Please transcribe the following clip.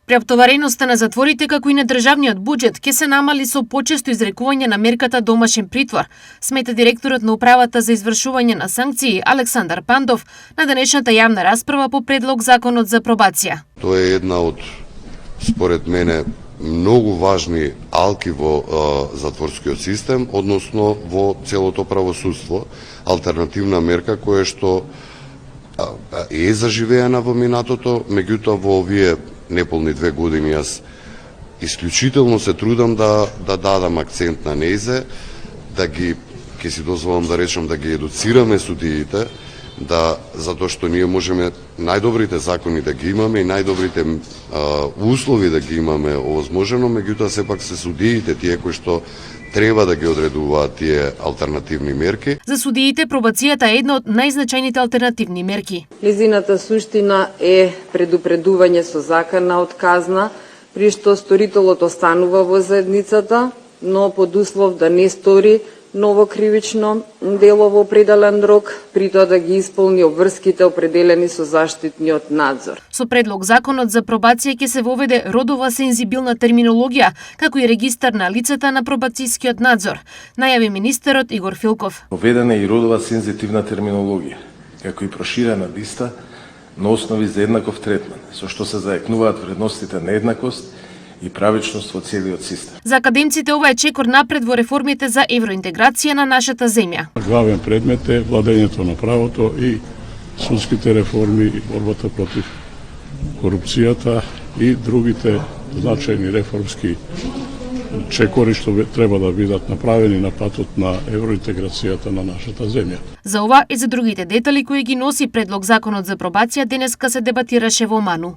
Преоптовареноста на затворите како и на државниот буџет ќе се намали со почесто изрекување на мерката домашен притвор, смета директорот на управата за извршување на санкции Александар Пандов на денешната јавна расправа по предлог законот за пробација. Тоа е една од, според мене, многу важни алки во затворскиот систем, односно во целото правосудство, алтернативна мерка која што е заживеена во минатото, меѓутоа во овие неполни 2 години јас исклучително се трудам да дадам акцент на нејзе, ќе си дозволам да речам, да ги едуцираме судиите, затоа што ние можеме најдобрите закони да ги имаме и најдобрите услови да ги имаме овозможено, меѓутоа сепак се судиите тие кои што треба да ги одредуваат тие алтернативни мерки. За судиите пробацијата е една од најзначајните алтернативни мерки. Нејзината суштина е предупредување со закана од казна, при што сторителот останува во заедницата, но под услов да не стори ново кривично дело во определен рок, при тоа да ги исполни обврските определени со заштитниот надзор. Со предлог законот за пробација ќе се воведе родова сензибилна терминологија, како и регистар на лицата на пробацијскиот надзор, најави министерот Игор Филков. Воведена е и родова сензитивна терминологија, како и проширена листа на основи за еднаков третман, со што се заекнуваат вредностите на еднакост и правичност во целиот систем. За академците ова е чекор напред во реформите за евроинтеграција на нашата земја. Главен предмет е владењето на правото и судските реформи и борбата против корупцијата и другите значајни реформски чекори што треба да бидат направени на патот на евроинтеграцијата на нашата земја. За ова и за другите детали кои ги носи предлог законот за пробација денеска се дебатираше во МАНУ.